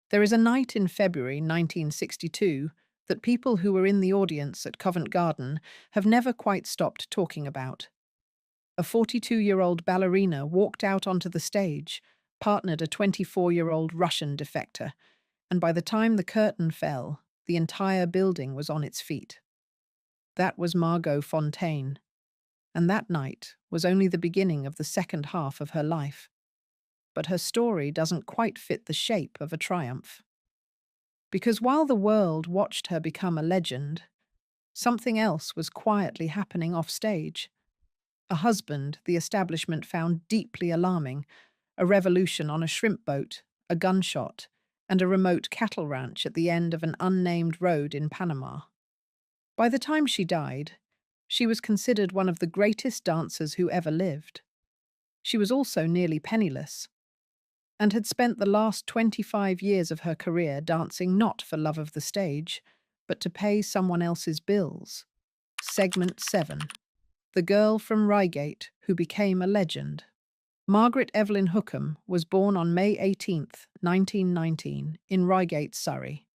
There is a night in February 1962 that people who were in the audience at Covent Garden have never quite stopped talking about. A 42-year-old ballerina walked out onto the stage, partnered a 24-year-old Russian defector, and by the time the curtain fell, the entire building was on its feet. That was Margot Fonteyn, and that night was only the beginning of the second half of her life. But her story doesn't quite fit the shape of a triumph. Because while the world watched her become a legend, something else was quietly happening offstage. A husband the establishment found deeply alarming, a revolution on a shrimp boat, a gunshot, and a remote cattle ranch at the end of an unnamed road in Panama. By the time she died, she was considered one of the greatest dancers who ever lived. She was also nearly penniless, and had spent the last 25 years of her career dancing not for love of the stage, but to pay someone else's bills. Segment 7. The girl from Reigate who became a legend. Margaret Evelyn Hookham was born on May 18, 1919, in Reigate, Surrey.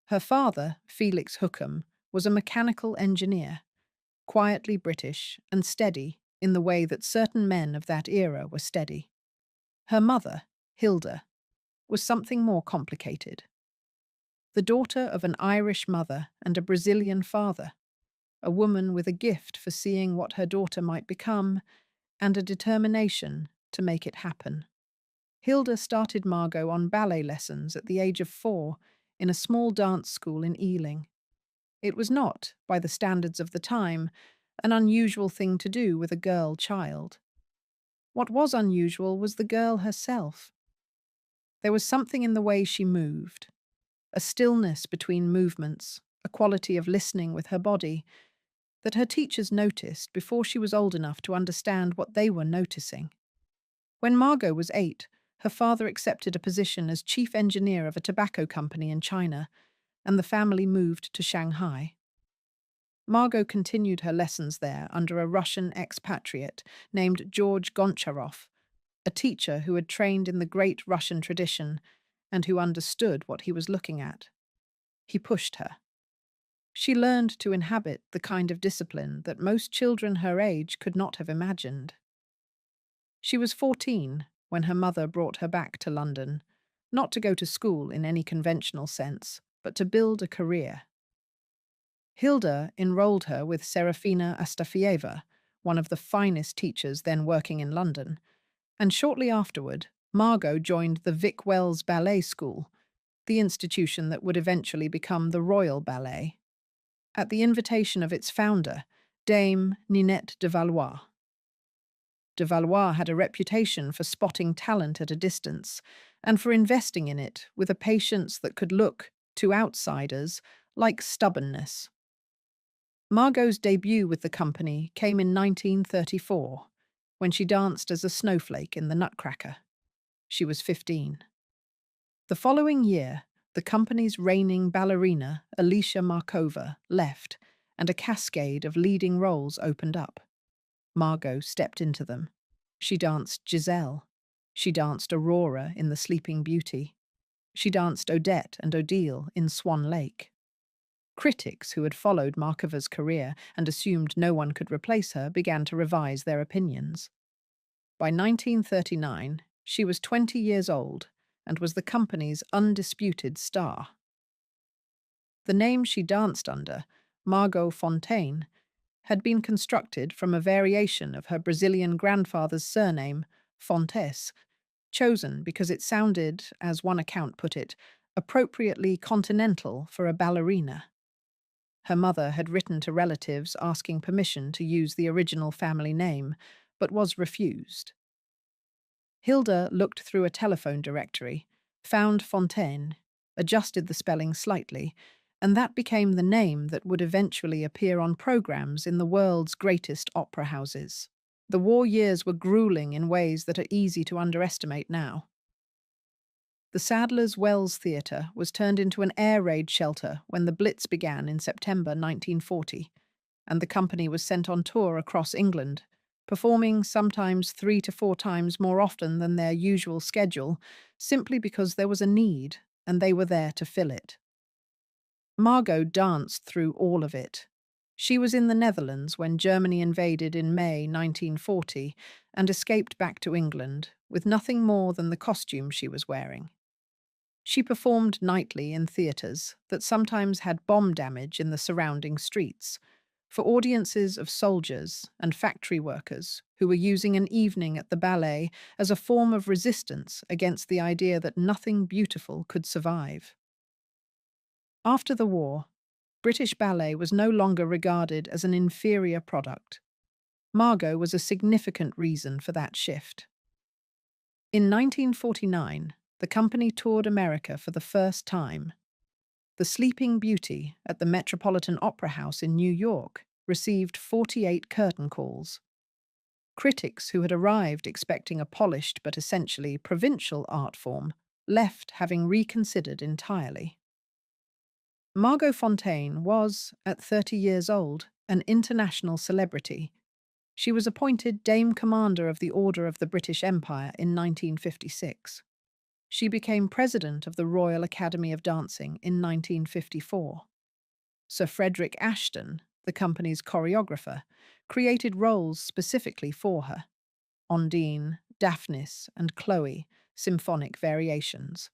Her father, Felix Hookham, was a mechanical engineer, quietly British and steady in the way that certain men of that era were steady. Her mother, Hilda, was something more complicated. The daughter of an Irish mother and a Brazilian father, a woman with a gift for seeing what her daughter might become and a determination to make it happen. Hilda started Margot on ballet lessons at the age of 4 in a small dance school in Ealing. It was not, by the standards of the time, an unusual thing to do with a girl child. What was unusual was the girl herself. There was something in the way she moved, a stillness between movements, a quality of listening with her body, that her teachers noticed before she was old enough to understand what they were noticing. When Margot was 8, her father accepted a position as chief engineer of a tobacco company in China, and the family moved to Shanghai. Margot continued her lessons there under a Russian expatriate named George Goncharov, a teacher who had trained in the great Russian tradition and who understood what he was looking at. He pushed her. She learned to inhabit the kind of discipline that most children her age could not have imagined. She was 14 when her mother brought her back to London, not to go to school in any conventional sense, but to build a career. Hilda enrolled her with Serafina Astafieva, one of the finest teachers then working in London, and shortly afterward, Margot joined the Vic Wells Ballet School, the institution that would eventually become the Royal Ballet, at the invitation of its founder, Dame Ninette de Valois. De Valois had a reputation for spotting talent at a distance and for investing in it with a patience that could look, to outsiders, like stubbornness. Margot's debut with the company came in 1934, when she danced as a snowflake in the Nutcracker. She was 15. The following year, the company's reigning ballerina, Alicia Markova, left, and a cascade of leading roles opened up. Margot stepped into them. She danced Giselle. She danced Aurora in The Sleeping Beauty. She danced Odette and Odile in Swan Lake. Critics who had followed Markova's career and assumed no one could replace her began to revise their opinions. By 1939, she was 20 years old and was the company's undisputed star. The name she danced under, Margot Fonteyn, had been constructed from a variation of her Brazilian grandfather's surname, Fontes, chosen because it sounded, as one account put it, appropriately continental for a ballerina. Her mother had written to relatives asking permission to use the original family name, but was refused. Hilda looked through a telephone directory, found Fonteyn, adjusted the spelling slightly, and that became the name that would eventually appear on programs in the world's greatest opera houses. The war years were grueling in ways that are easy to underestimate now. The Sadler's Wells Theatre was turned into an air raid shelter when the Blitz began in September 1940, and the company was sent on tour across England, performing sometimes 3 to 4 times more often than their usual schedule, simply because there was a need, and they were there to fill it. Margot danced through all of it. She was in the Netherlands when Germany invaded in May 1940 and escaped back to England with nothing more than the costume she was wearing. She performed nightly in theatres that sometimes had bomb damage in the surrounding streets, for audiences of soldiers and factory workers who were using an evening at the ballet as a form of resistance against the idea that nothing beautiful could survive. After the war, British ballet was no longer regarded as an inferior product. Margot was a significant reason for that shift. In 1949, the company toured America for the first time. The Sleeping Beauty at the Metropolitan Opera House in New York received 48 curtain calls. Critics who had arrived expecting a polished but essentially provincial art form left having reconsidered entirely. Margot Fonteyn was, at 30 years old, an international celebrity. She was appointed Dame Commander of the Order of the British Empire in 1956. She became President of the Royal Academy of Dancing in 1954. Sir Frederick Ashton, the company's choreographer, created roles specifically for her: Ondine, Daphnis, and Chloe, symphonic variations.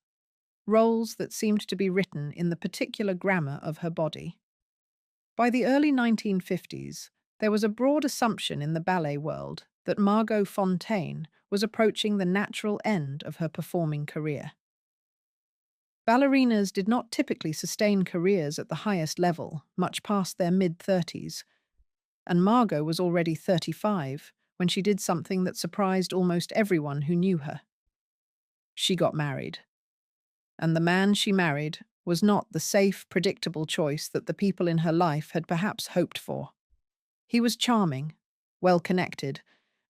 Roles that seemed to be written in the particular grammar of her body. By the early 1950s, there was a broad assumption in the ballet world that Margot Fonteyn was approaching the natural end of her performing career. Ballerinas did not typically sustain careers at the highest level, much past their mid-30s, and Margot was already 35 when she did something that surprised almost everyone who knew her. She got married. And the man she married was not the safe, predictable choice that the people in her life had perhaps hoped for. He was charming, well-connected,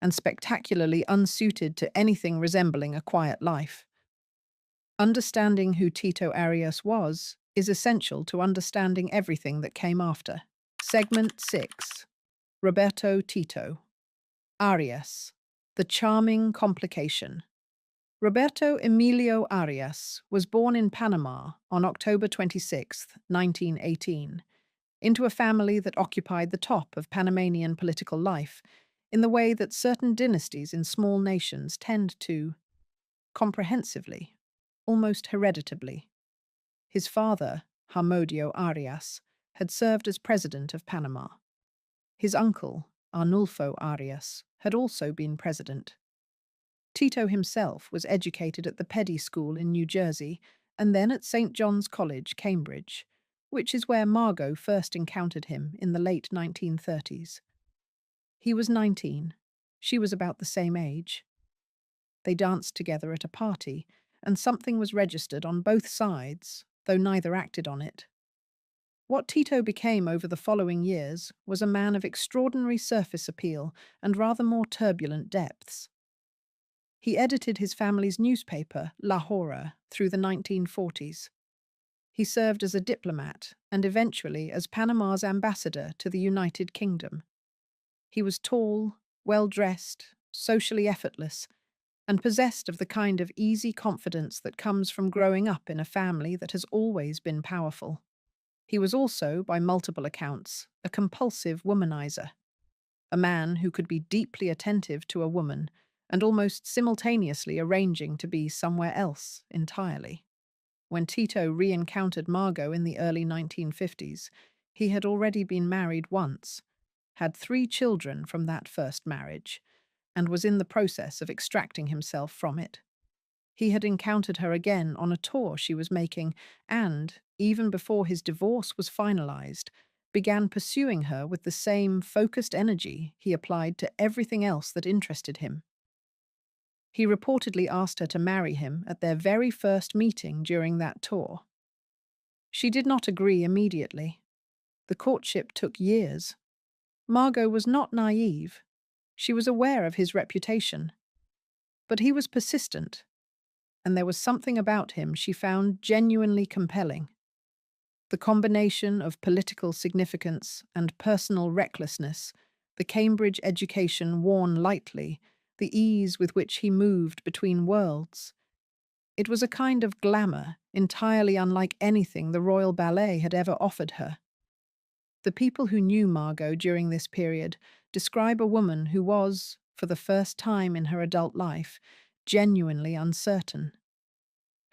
and spectacularly unsuited to anything resembling a quiet life. Understanding who Tito Arias was is essential to understanding everything that came after. Segment 6. Roberto Tito Arias, the charming complication. Roberto Emilio Arias was born in Panama on October 26, 1918, into a family that occupied the top of Panamanian political life in the way that certain dynasties in small nations tend to, comprehensively, almost hereditably. His father, Harmodio Arias, had served as president of Panama. His uncle, Arnulfo Arias, had also been president. Tito himself was educated at the Peddy School in New Jersey and then at St. John's College, Cambridge, which is where Margot first encountered him in the late 1930s. He was 19. She was about the same age. They danced together at a party, and something was registered on both sides, though neither acted on it. What Tito became over the following years was a man of extraordinary surface appeal and rather more turbulent depths. He edited his family's newspaper, La Hora, through the 1940s. He served as a diplomat and eventually as Panama's ambassador to the United Kingdom. He was tall, well-dressed, socially effortless, and possessed of the kind of easy confidence that comes from growing up in a family that has always been powerful. He was also, by multiple accounts, a compulsive womanizer, a man who could be deeply attentive to a woman and almost simultaneously arranging to be somewhere else entirely. When Tito re-encountered Margot in the early 1950s, he had already been married once, had 3 children from that first marriage, and was in the process of extracting himself from it. He had encountered her again on a tour she was making and, even before his divorce was finalized, began pursuing her with the same focused energy he applied to everything else that interested him. He reportedly asked her to marry him at their very first meeting during that tour. She did not agree immediately. The courtship took years. Margot was not naive. She was aware of his reputation. But he was persistent, and there was something about him she found genuinely compelling. The combination of political significance and personal recklessness, the Cambridge education worn lightly, the ease with which he moved between worlds. It was a kind of glamour, entirely unlike anything the Royal Ballet had ever offered her. The people who knew Margot during this period describe a woman who was, for the first time in her adult life, genuinely uncertain.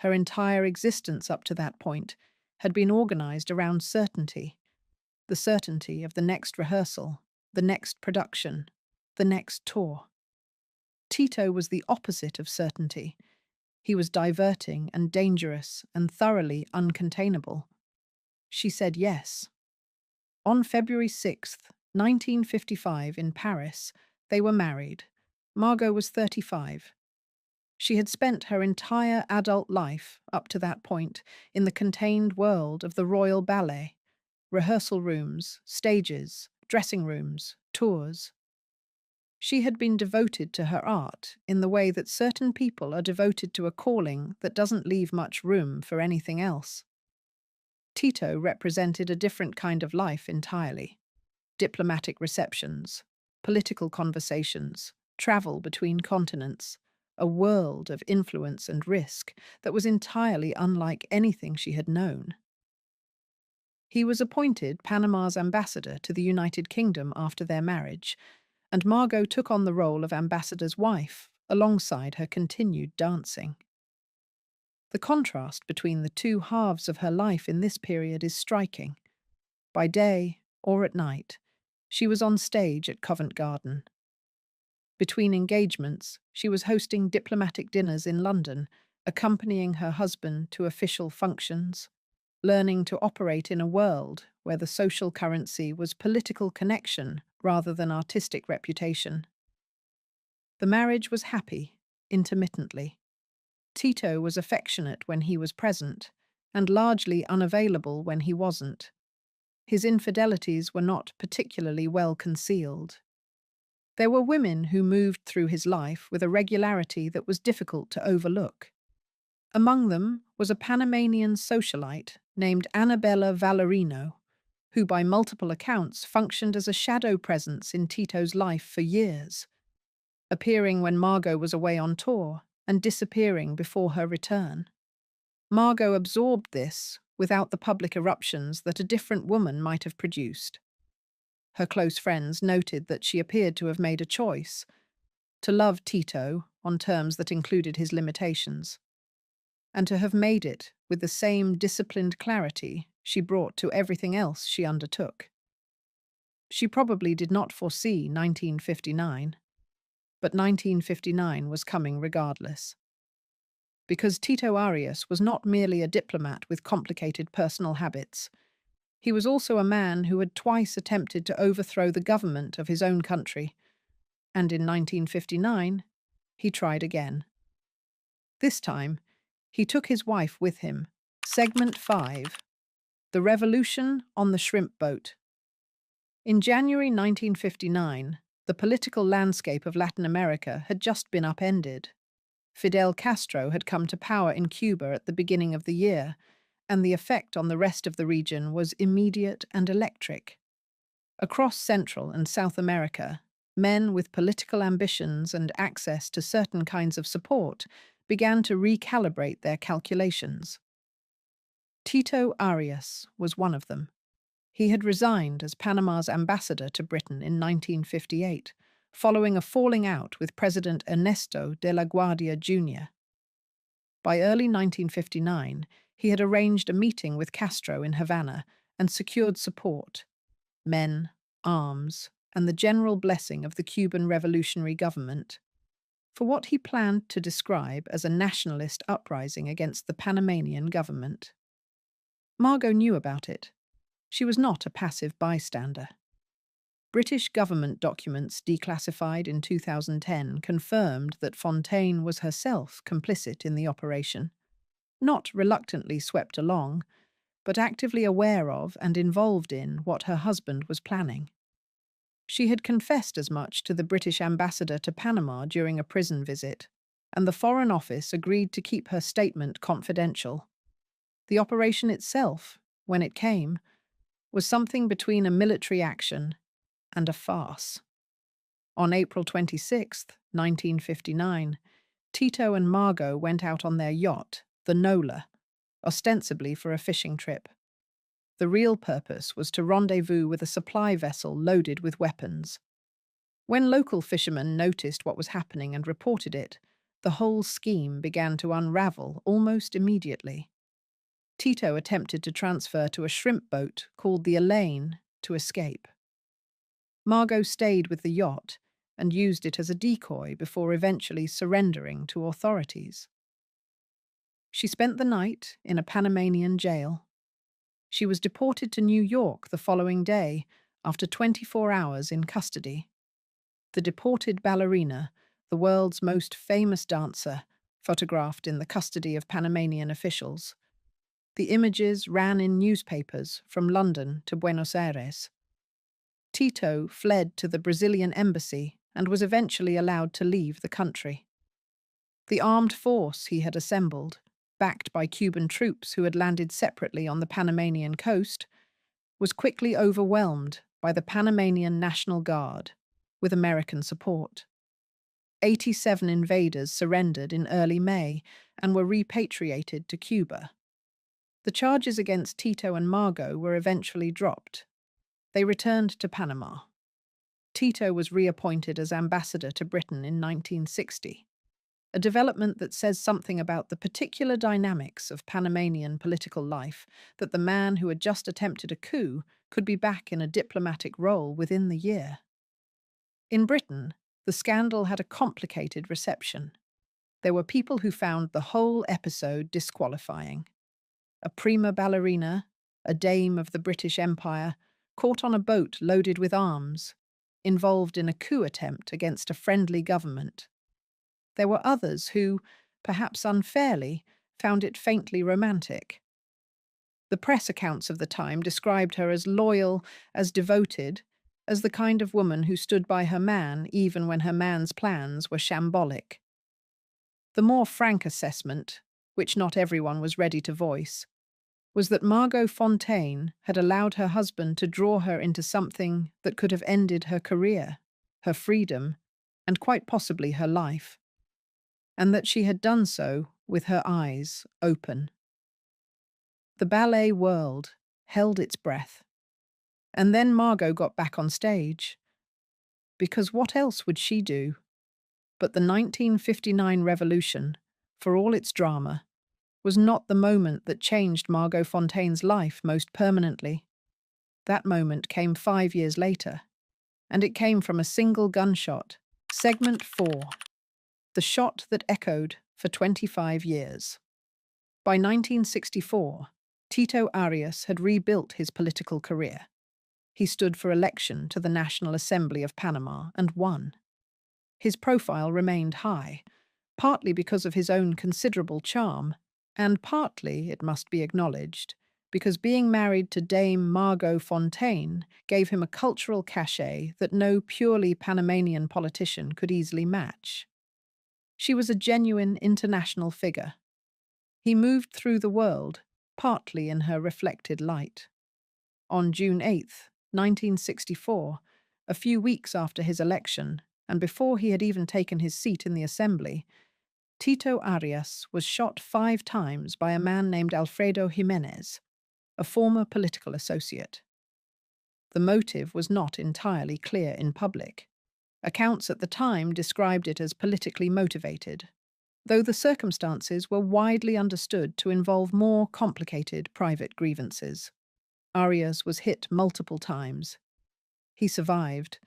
Her entire existence up to that point had been organized around certainty, the certainty of the next rehearsal, the next production, the next tour. Tito was the opposite of certainty. He was diverting and dangerous and thoroughly uncontainable. She said yes. On February 6th, 1955, in Paris, they were married. Margot was 35. She had spent her entire adult life, up to that point, in the contained world of the Royal Ballet. Rehearsal rooms, stages, dressing rooms, tours. She had been devoted to her art in the way that certain people are devoted to a calling that doesn't leave much room for anything else. Tito represented a different kind of life entirely. Diplomatic receptions, political conversations, travel between continents, a world of influence and risk that was entirely unlike anything she had known. He was appointed Panama's ambassador to the United Kingdom after their marriage, and Margot took on the role of ambassador's wife alongside her continued dancing. The contrast between the two halves of her life in this period is striking. By day, or at night, she was on stage at Covent Garden. Between engagements, she was hosting diplomatic dinners in London, accompanying her husband to official functions, learning to operate in a world where the social currency was political connection rather than artistic reputation. The marriage was happy, intermittently. Tito was affectionate when he was present, and largely unavailable when he wasn't. His infidelities were not particularly well concealed. There were women who moved through his life with a regularity that was difficult to overlook. Among them was a Panamanian socialite named Annabella Vallerino, who by multiple accounts functioned as a shadow presence in Tito's life for years, appearing when Margot was away on tour and disappearing before her return. Margot absorbed this without the public eruptions that a different woman might have produced. Her close friends noted that she appeared to have made a choice, to love Tito on terms that included his limitations, and to have made it with the same disciplined clarity she brought to everything else she undertook. She probably did not foresee 1959, but 1959 was coming regardless. Because Tito Arias was not merely a diplomat with complicated personal habits. He was also a man who had twice attempted to overthrow the government of his own country, and in 1959, he tried again. This time, he took his wife with him. Segment 5. The Revolution on the Shrimp Boat. In January 1959, the political landscape of Latin America had just been upended. Fidel Castro had come to power in Cuba at the beginning of the year, and the effect on the rest of the region was immediate and electric. Across Central and South America, men with political ambitions and access to certain kinds of support began to recalibrate their calculations. Tito Arias was one of them. He had resigned as Panama's ambassador to Britain in 1958, following a falling out with President Ernesto de la Guardia Jr. By early 1959, he had arranged a meeting with Castro in Havana and secured support, men, arms, and the general blessing of the Cuban revolutionary government for what he planned to describe as a nationalist uprising against the Panamanian government. Margot knew about it. She was not a passive bystander. British government documents declassified in 2010 confirmed that Fonteyn was herself complicit in the operation, not reluctantly swept along, but actively aware of and involved in what her husband was planning. She had confessed as much to the British ambassador to Panama during a prison visit, and the Foreign Office agreed to keep her statement confidential. The operation itself, when it came, was something between a military action and a farce. On April 26, 1959, Tito and Margot went out on their yacht, the Nola, ostensibly for a fishing trip. The real purpose was to rendezvous with a supply vessel loaded with weapons. When local fishermen noticed what was happening and reported it, the whole scheme began to unravel almost immediately. Tito attempted to transfer to a shrimp boat called the Elaine to escape. Margot stayed with the yacht and used it as a decoy before eventually surrendering to authorities. She spent the night in a Panamanian jail. She was deported to New York the following day after 24 hours in custody. The deported ballerina, the world's most famous dancer, photographed in the custody of Panamanian officials. The images ran in newspapers from London to Buenos Aires. Tito fled to the Brazilian embassy and was eventually allowed to leave the country. The armed force he had assembled, backed by Cuban troops who had landed separately on the Panamanian coast, was quickly overwhelmed by the Panamanian National Guard, with American support. 87 invaders surrendered in early May and were repatriated to Cuba. The charges against Tito and Margot were eventually dropped. They returned to Panama. Tito was reappointed as ambassador to Britain in 1960, a development that says something about the particular dynamics of Panamanian political life, that the man who had just attempted a coup could be back in a diplomatic role within the year. In Britain, the scandal had a complicated reception. There were people who found the whole episode disqualifying. A prima ballerina, a dame of the British Empire, caught on a boat loaded with arms, involved in a coup attempt against a friendly government. There were others who, perhaps unfairly, found it faintly romantic. The press accounts of the time described her as loyal, as devoted, as the kind of woman who stood by her man even when her man's plans were shambolic. The more frank assessment, which not everyone was ready to voice, was that Margot Fonteyn had allowed her husband to draw her into something that could have ended her career, her freedom, and quite possibly her life, and that she had done so with her eyes open. The ballet world held its breath. And then Margot got back on stage. Because what else would she do? But the 1959 revolution, for all its drama, was not the moment that changed Margot Fonteyn's life most permanently. That moment came 5 years later, and it came from a single gunshot. Segment 4. The shot that echoed for 25 years. By 1964, Tito Arias had rebuilt his political career. He stood for election to the National Assembly of Panama and won. His profile remained high, partly because of his own considerable charm, and partly, it must be acknowledged, because being married to Dame Margot Fonteyn gave him a cultural cachet that no purely Panamanian politician could easily match. She was a genuine international figure. He moved through the world, partly in her reflected light. On June 8, 1964, a few weeks after his election, and before he had even taken his seat in the assembly, Tito Arias was shot 5 times by a man named Alfredo Jimenez, a former political associate. The motive was not entirely clear in public. Accounts at the time described it as politically motivated, though the circumstances were widely understood to involve more complicated private grievances. Arias was hit multiple times. He survived,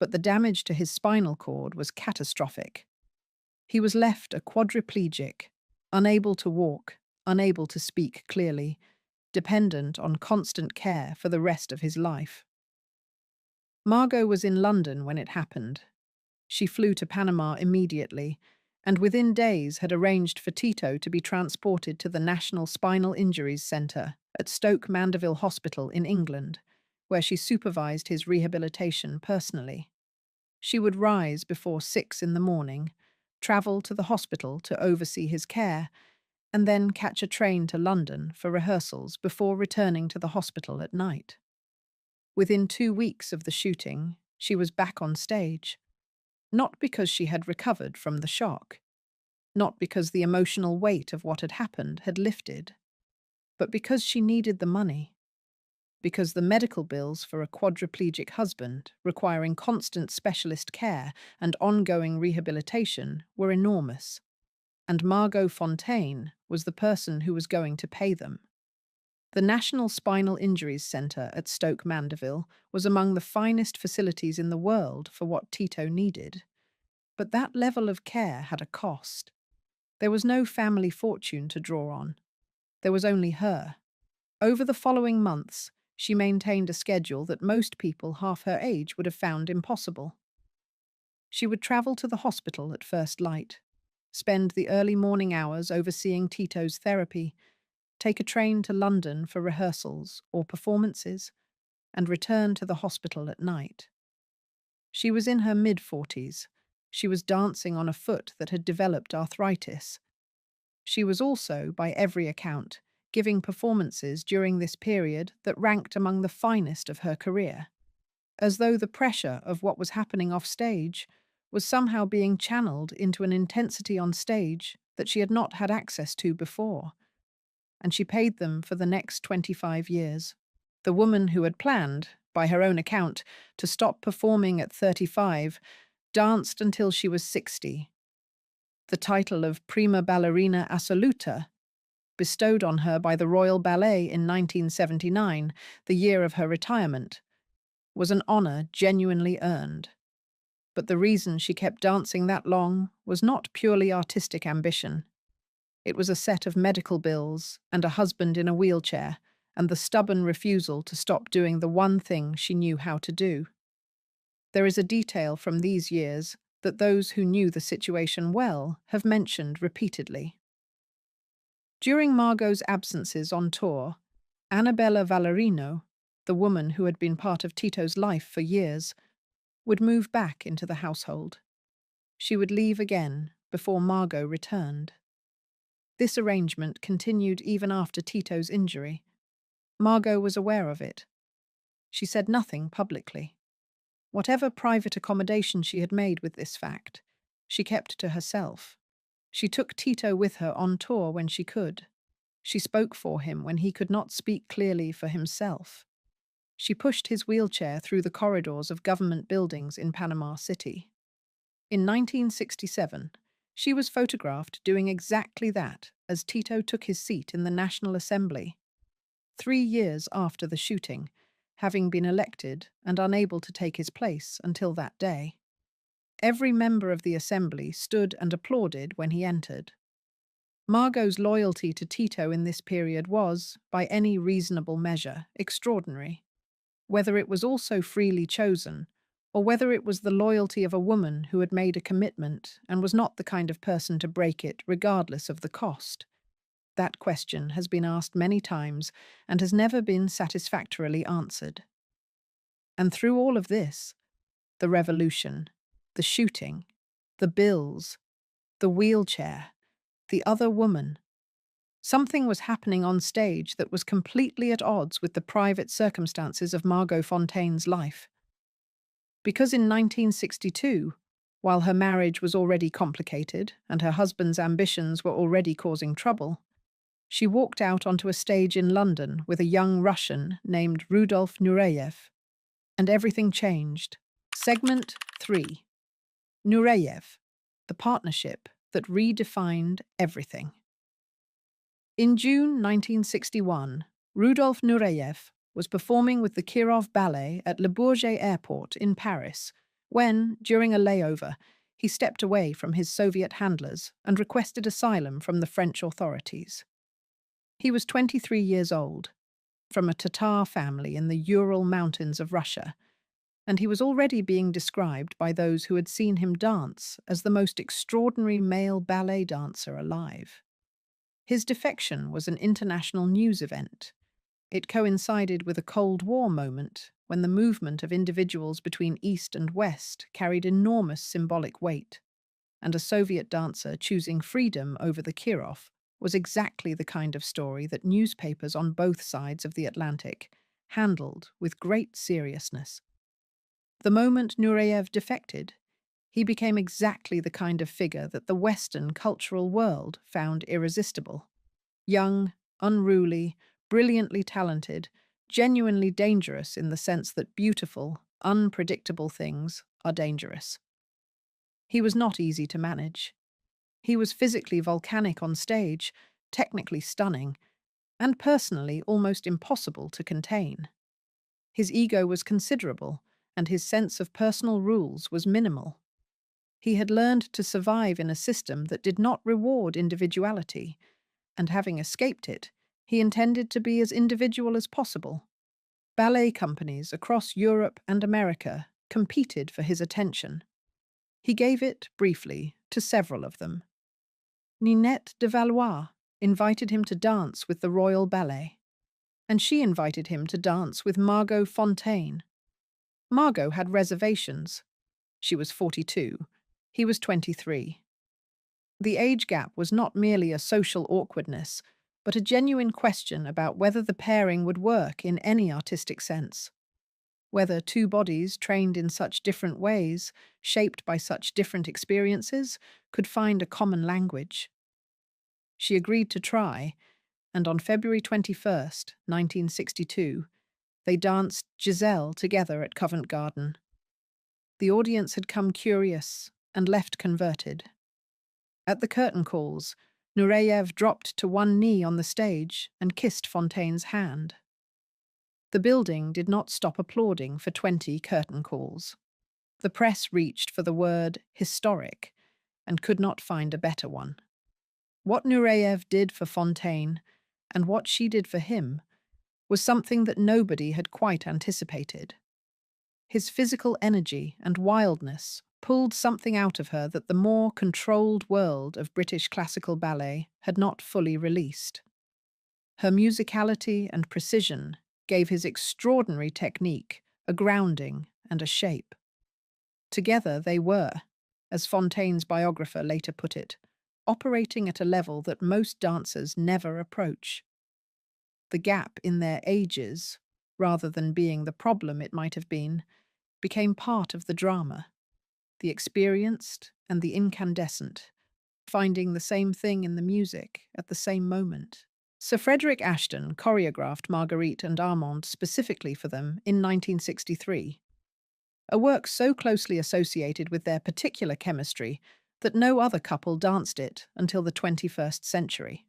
but the damage to his spinal cord was catastrophic. He was left a quadriplegic, unable to walk, unable to speak clearly, dependent on constant care for the rest of his life. Margot was in London when it happened. She flew to Panama immediately, and within days had arranged for Tito to be transported to the National Spinal Injuries Centre at Stoke Mandeville Hospital in England, where she supervised his rehabilitation personally. She would rise before 6 in the morning, travel to the hospital to oversee his care, and then catch a train to London for rehearsals before returning to the hospital at night. Within 2 weeks of the shooting, she was back on stage. Not because she had recovered from the shock. not because the emotional weight of what had happened had lifted, but because she needed the money, because the medical bills for a quadriplegic husband, requiring constant specialist care and ongoing rehabilitation, were enormous, and Margot Fonteyn was the person who was going to pay them. The National Spinal Injuries Centre at Stoke Mandeville was among the finest facilities in the world for what Tito needed. But that level of care had a cost. There was no family fortune to draw on. There was only her. Over the following months, she maintained a schedule that most people half her age would have found impossible. She would travel to the hospital at first light, spend the early morning hours overseeing Tito's therapy, take a train to London for rehearsals or performances, and return to the hospital at night. She was in her mid-40s. She was dancing on a foot that had developed arthritis. She was also, by every account, giving performances during this period that ranked among the finest of her career, as though the pressure of what was happening off stage was somehow being channeled into an intensity on stage that she had not had access to before. And she paid them for the next 25 years. The woman who had planned, by her own account, to stop performing at 35, danced until she was 60. The title of Prima Ballerina Assoluta, bestowed on her by the Royal Ballet in 1979, the year of her retirement, was an honor genuinely earned. But the reason she kept dancing that long was not purely artistic ambition. It was a set of medical bills and a husband in a wheelchair, and the stubborn refusal to stop doing the one thing she knew how to do. There is a detail from these years that those who knew the situation well have mentioned repeatedly. During Margot's absences on tour, Annabella Vallerino, the woman who had been part of Tito's life for years, would move back into the household. She would leave again before Margot returned. This arrangement continued even after Tito's injury. Margot was aware of it. She said nothing publicly. Whatever private accommodation she had made with this fact, she kept to herself. She took Tito with her on tour when she could. She spoke for him when he could not speak clearly for himself. She pushed his wheelchair through the corridors of government buildings in Panama City. In 1967, she was photographed doing exactly that as Tito took his seat in the National Assembly. 3 years after the shooting, having been elected and unable to take his place until that day. Every member of the Assembly stood and applauded when he entered. Margot's loyalty to Tito in this period was, by any reasonable measure, extraordinary. Whether it was also freely chosen, or whether it was the loyalty of a woman who had made a commitment and was not the kind of person to break it regardless of the cost. That question has been asked many times and has never been satisfactorily answered. And through all of this, the revolution, the shooting, the bills, the wheelchair, the other woman, something was happening on stage that was completely at odds with the private circumstances of Margot Fonteyn's life. Because in 1962, while her marriage was already complicated and her husband's ambitions were already causing trouble, she walked out onto a stage in London with a young Russian named Rudolf Nureyev, and everything changed. Segment 3. Nureyev, the partnership that redefined everything. In June 1961, Rudolf Nureyev was performing with the Kirov Ballet at Le Bourget Airport in Paris when, during a layover, he stepped away from his Soviet handlers and requested asylum from the French authorities. He was 23 years old, from a Tatar family in the Ural Mountains of Russia, and he was already being described by those who had seen him dance as the most extraordinary male ballet dancer alive. His defection was an international news event. It coincided with a Cold War moment when the movement of individuals between East and West carried enormous symbolic weight, and a Soviet dancer choosing freedom over the Kirov was exactly the kind of story that newspapers on both sides of the Atlantic handled with great seriousness. The moment Nureyev defected, He became exactly the kind of figure that the Western cultural world found irresistible. Young, unruly, brilliantly talented, genuinely dangerous in the sense that beautiful, unpredictable things are dangerous. He was not easy to manage. He was physically volcanic on stage, technically stunning, and personally almost impossible to contain. His ego was considerable, and his sense of personal rules was minimal. He had learned to survive in a system that did not reward individuality, and having escaped it, he intended to be as individual as possible. Ballet companies across Europe and America competed for his attention. He gave it, briefly, to several of them. Ninette de Valois invited him to dance with the Royal Ballet, and she invited him to dance with Margot Fonteyn. Margot had reservations. She was 42. He was 23. The age gap was not merely a social awkwardness, but a genuine question about whether the pairing would work in any artistic sense. Whether two bodies trained in such different ways, shaped by such different experiences, could find a common language. She agreed to try, and on February 21st, 1962, they danced Giselle together at Covent Garden. The audience had come curious and left converted. At the curtain calls, Nureyev dropped to one knee on the stage and kissed Fonteyn's hand. The building did not stop applauding for 20 curtain calls. The press reached for the word historic and could not find a better one. What Nureyev did for Fonteyn, and what she did for him, was something that nobody had quite anticipated. His physical energy and wildness pulled something out of her that the more controlled world of British classical ballet had not fully released. Her musicality and precision gave his extraordinary technique a grounding and a shape. Together they were, as Fonteyn's biographer later put it, operating at a level that most dancers never approach. The gap in their ages, rather than being the problem it might have been, became part of the drama. The experienced and the incandescent, finding the same thing in the music at the same moment. Sir Frederick Ashton choreographed Marguerite and Armand specifically for them in 1963, a work so closely associated with their particular chemistry that no other couple danced it until the 21st century.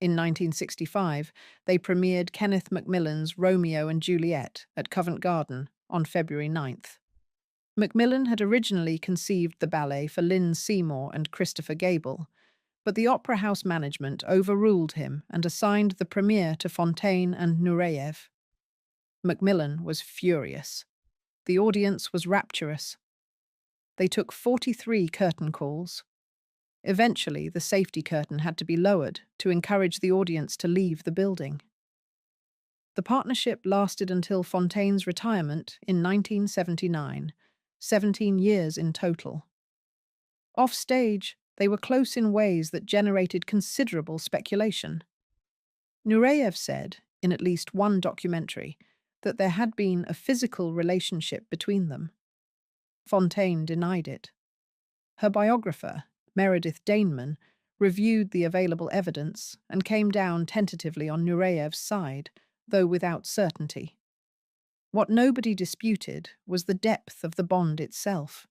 In 1965, they premiered Kenneth Macmillan's Romeo and Juliet at Covent Garden on February 9th. Macmillan had originally conceived the ballet for Lynn Seymour and Christopher Gable, but the Opera House management overruled him and assigned the premiere to Fonteyn and Nureyev. Macmillan was furious. The audience was rapturous. They took 43 curtain calls. Eventually, the safety curtain had to be lowered to encourage the audience to leave the building. The partnership lasted until Fonteyn's retirement in 1979, 17 years in total. Off stage, they were close in ways that generated considerable speculation. Nureyev said, in at least one documentary, that there had been a physical relationship between them. Fonteyn denied it. Her biographer, Meredith Daneman, reviewed the available evidence and came down tentatively on Nureyev's side, though without certainty. What nobody disputed was the depth of the bond itself,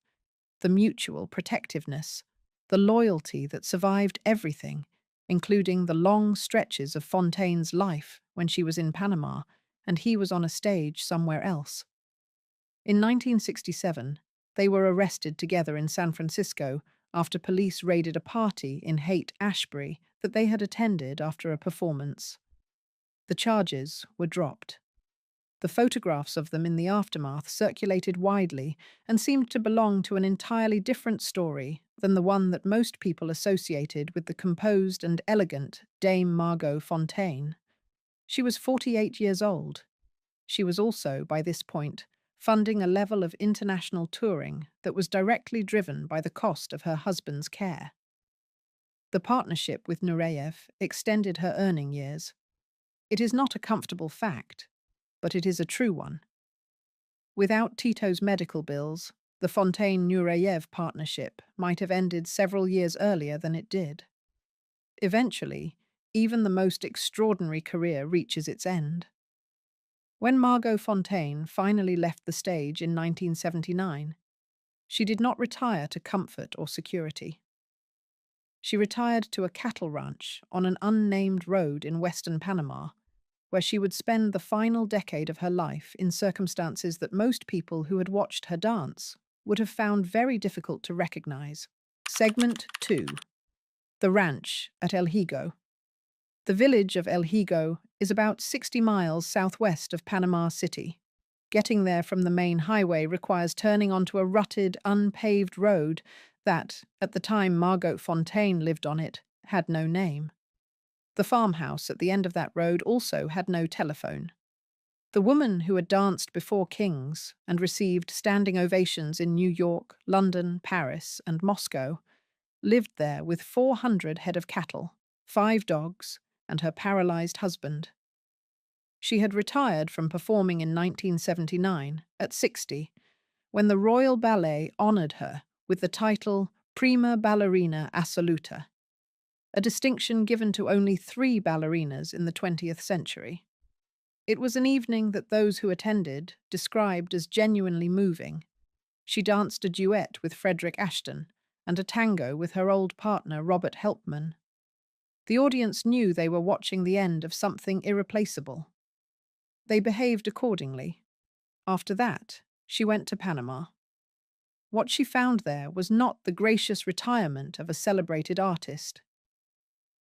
the mutual protectiveness, the loyalty that survived everything, including the long stretches of Fonteyn's life when she was in Panama and he was on a stage somewhere else. In 1967, they were arrested together in San Francisco after police raided a party in Haight-Ashbury that they had attended after a performance. The charges were dropped. The photographs of them in the aftermath circulated widely and seemed to belong to an entirely different story than the one that most people associated with the composed and elegant Dame Margot Fonteyn. She was 48 years old. She was also, by this point, funding a level of international touring that was directly driven by the cost of her husband's care. The partnership with Nureyev extended her earning years. It is not a comfortable fact, but it is a true one. Without Tito's medical bills, The Fonteyn-Nureyev partnership might have ended several years earlier than it did. Eventually, even the most extraordinary career reaches its end. When Margot Fonteyn finally left the stage in 1979, she did not retire to comfort or security. She retired to a cattle ranch on an unnamed road in western Panama, where she would spend the final decade of her life in circumstances that most people who had watched her dance would have found very difficult to recognize. Segment 2. The Ranch at El Higo. The village of El Higo is about 60 miles southwest of Panama City. Getting there from the main highway requires turning onto a rutted, unpaved road that, at the time Margot Fonteyn lived on it, had no name. The farmhouse at the end of that road also had no telephone. The woman who had danced before kings and received standing ovations in New York, London, Paris, and Moscow lived there with 400 head of cattle, 5 dogs, and her paralyzed husband. She had retired from performing in 1979, at 60, when the Royal Ballet honored her with the title Prima Ballerina Assoluta, a distinction given to only 3 ballerinas in the 20th century. It was an evening that those who attended described as genuinely moving. She danced a duet with Frederick Ashton and a tango with her old partner Robert Helpman. The audience knew they were watching the end of something irreplaceable. They behaved accordingly. After that, she went to Panama. What she found there was not the gracious retirement of a celebrated artist.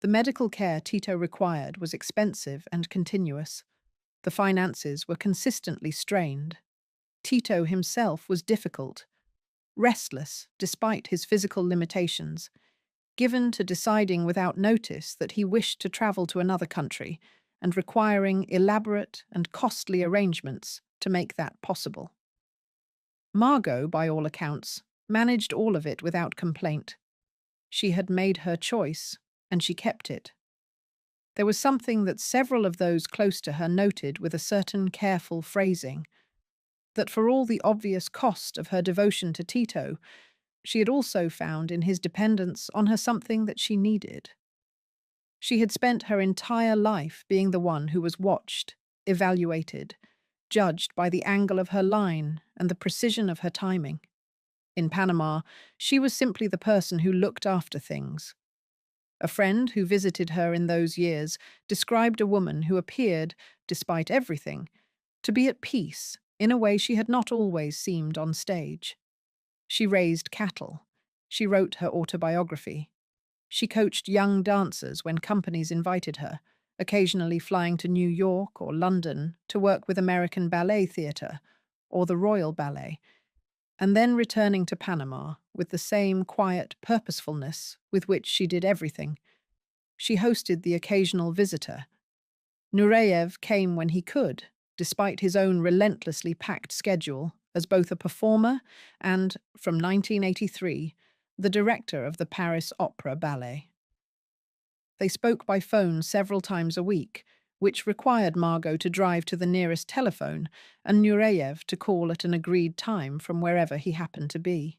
The medical care Tito required was expensive and continuous. The finances were consistently strained. Tito himself was difficult, restless despite his physical limitations, given to deciding without notice that he wished to travel to another country and requiring elaborate and costly arrangements to make that possible. Margot, by all accounts, managed all of it without complaint. She had made her choice, and she kept it. There was something that several of those close to her noted with a certain careful phrasing, that for all the obvious cost of her devotion to Tito, she had also found in his dependence on her something that she needed. She had spent her entire life being the one who was watched, evaluated, judged by the angle of her line and the precision of her timing. In Panama, she was simply the person who looked after things. A friend who visited her in those years described a woman who appeared, despite everything, to be at peace in a way she had not always seemed on stage. She raised cattle. She wrote her autobiography. She coached young dancers when companies invited her, occasionally flying to New York or London to work with American Ballet Theatre or the Royal Ballet, and then returning to Panama with the same quiet purposefulness with which she did everything. She hosted the occasional visitor. Nureyev came when he could, despite his own relentlessly packed schedule, as both a performer and, from 1983, the director of the Paris Opera Ballet. They spoke by phone several times a week, which required Margot to drive to the nearest telephone and Nureyev to call at an agreed time from wherever he happened to be.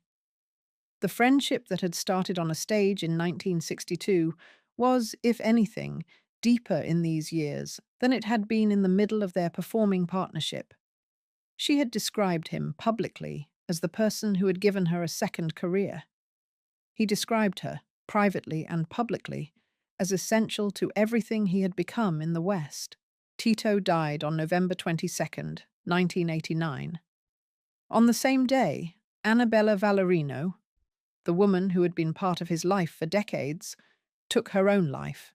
The friendship that had started on a stage in 1962 was, if anything, deeper in these years than it had been in the middle of their performing partnership. She had described him publicly as the person who had given her a second career. He described her, privately and publicly, as essential to everything he had become in the West. Tito died on November 22nd, 1989. On the same day, Annabella Vallerino, the woman who had been part of his life for decades, took her own life.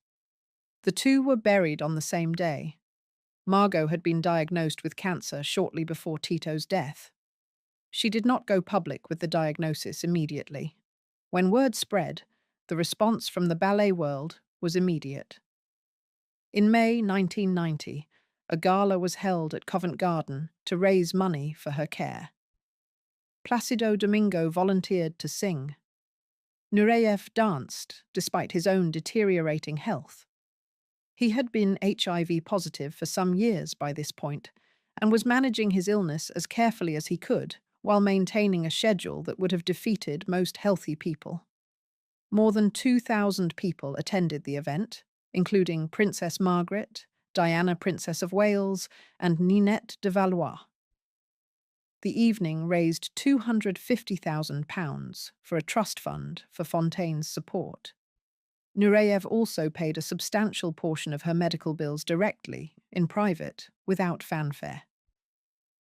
The two were buried on the same day. Margot had been diagnosed with cancer shortly before Tito's death. She did not go public with the diagnosis immediately. When word spread, the response from the ballet world was immediate. In May 1990, a gala was held at Covent Garden to raise money for her care. Placido Domingo volunteered to sing. Nureyev danced, despite his own deteriorating health. He had been HIV positive for some years by this point, and was managing his illness as carefully as he could, while maintaining a schedule that would have defeated most healthy people. More than 2,000 people attended the event, including Princess Margaret, Diana, Princess of Wales, and Ninette de Valois. The evening raised £250,000 for a trust fund for Fonteyn's support. Nureyev also paid a substantial portion of her medical bills directly, in private, without fanfare.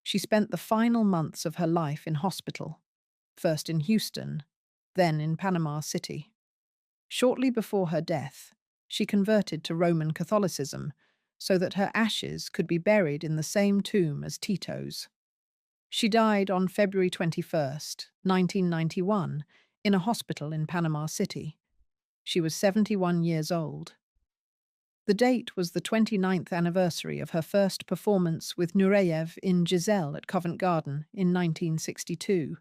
She spent the final months of her life in hospital, first in Houston, then in Panama City. Shortly before her death, she converted to Roman Catholicism so that her ashes could be buried in the same tomb as Tito's. She died on February 21st, 1991, in a hospital in Panama City. She was 71 years old. The date was the 29th anniversary of her first performance with Nureyev in Giselle at Covent Garden in 1962.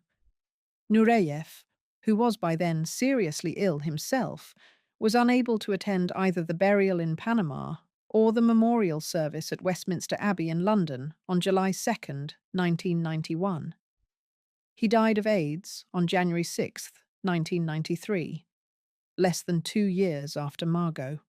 Nureyev, who was by then seriously ill himself, was unable to attend either the burial in Panama or the memorial service at Westminster Abbey in London on July 2nd, 1991. He died of AIDS on January 6th, 1993, less than 2 years after Margot.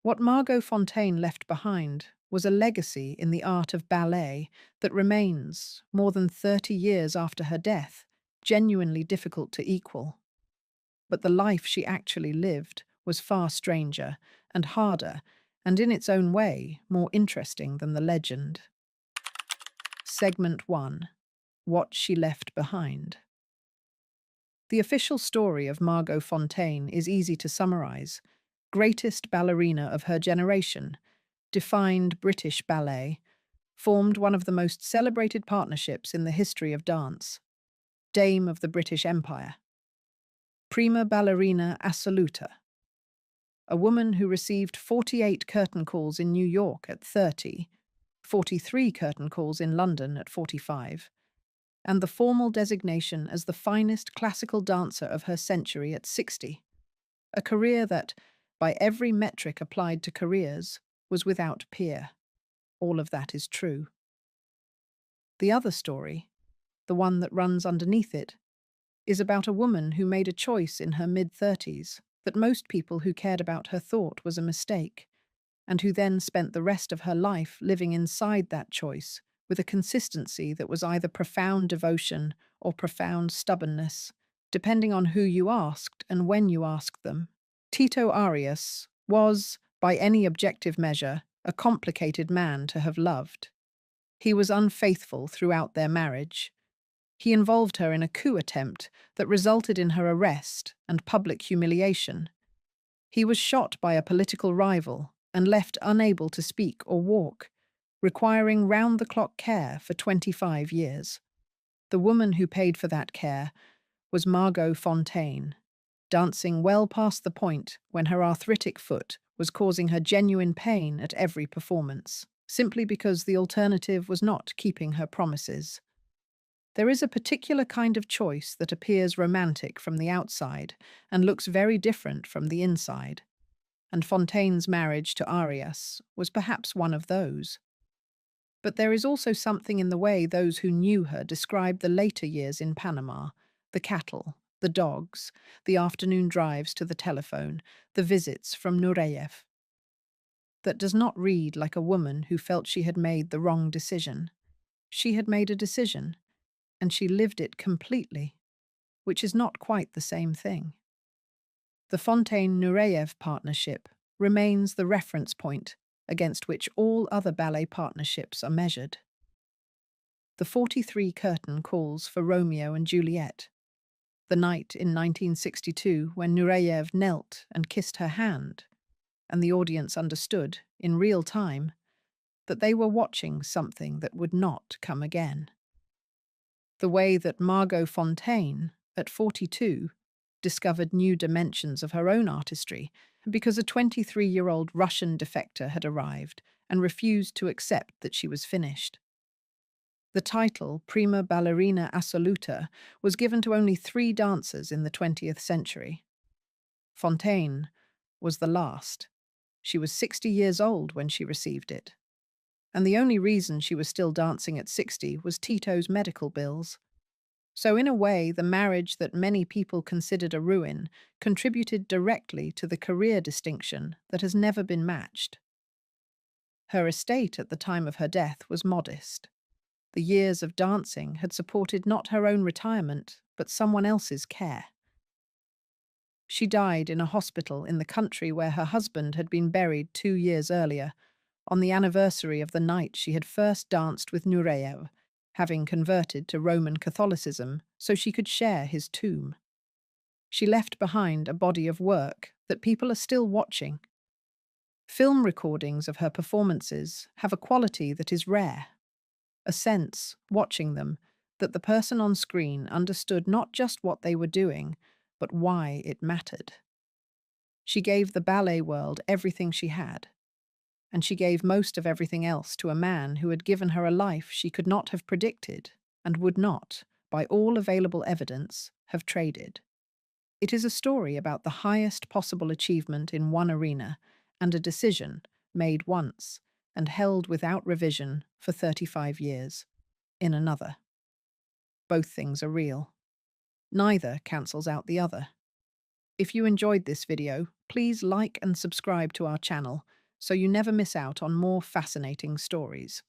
What Margot Fonteyn left behind was a legacy in the art of ballet that remains, more than 30 years after her death, genuinely difficult to equal. But the life she actually lived was far stranger and harder, and in its own way, more interesting than the legend. Segment 1. What she left behind. The official story of Margot Fonteyn is easy to summarize. Greatest ballerina of her generation, defined British ballet, formed one of the most celebrated partnerships in the history of dance. Dame of the British Empire. Prima ballerina assoluta. A woman who received 48 curtain calls in New York at 30, 43 curtain calls in London at 45, and the formal designation as the finest classical dancer of her century at 60. A career that, by every metric applied to careers, was without peer. All of that is true. The other story, the one that runs underneath it, is about a woman who made a choice in her mid-30s that most people who cared about her thought was a mistake, and who then spent the rest of her life living inside that choice with a consistency that was either profound devotion or profound stubbornness, depending on who you asked and when you asked them. Tito Arias was, by any objective measure, a complicated man to have loved. He was unfaithful throughout their marriage. He involved her in a coup attempt that resulted in her arrest and public humiliation. He was shot by a political rival and left unable to speak or walk, requiring round-the-clock care for 25 years. The woman who paid for that care was Margot Fonteyn, dancing well past the point when her arthritic foot was causing her genuine pain at every performance, simply because the alternative was not keeping her promises. There is a particular kind of choice that appears romantic from the outside and looks very different from the inside, and Fonteyn's marriage to Arias was perhaps one of those. But there is also something in the way those who knew her described the later years in Panama, the cattle, the dogs, the afternoon drives to the telephone, the visits from Nureyev. That does not read like a woman who felt she had made the wrong decision. She had made a decision, and she lived it completely, which is not quite the same thing. The Fonteyn-Nureyev partnership remains the reference point against which all other ballet partnerships are measured. The 43 curtain calls for Romeo and Juliet, the night in 1962 when Nureyev knelt and kissed her hand, and the audience understood, in real time, that they were watching something that would not come again. The way that Margot Fonteyn, at 42, discovered new dimensions of her own artistry because a 23-year-old Russian defector had arrived and refused to accept that she was finished. The title, Prima Ballerina Assoluta, was given to only 3 dancers in the 20th century. Fonteyn was the last. She was 60 years old when she received it. And the only reason she was still dancing at 60 was Tito's medical bills. So, in a way, the marriage that many people considered a ruin contributed directly to the career distinction that has never been matched. Her estate at the time of her death was modest. The years of dancing had supported not her own retirement, but someone else's care. She died in a hospital in the country where her husband had been buried 2 years earlier, on the anniversary of the night she had first danced with Nureyev, having converted to Roman Catholicism so she could share his tomb. She left behind a body of work that people are still watching. Film recordings of her performances have a quality that is rare, a sense, watching them, that the person on screen understood not just what they were doing, but why it mattered. She gave the ballet world everything she had, and she gave most of everything else to a man who had given her a life she could not have predicted and would not, by all available evidence, have traded. It is a story about the highest possible achievement in one arena and a decision made once and held without revision for 35 years in another. Both things are real. Neither cancels out the other. If you enjoyed this video, please like and subscribe to our channel so you never miss out on more fascinating stories.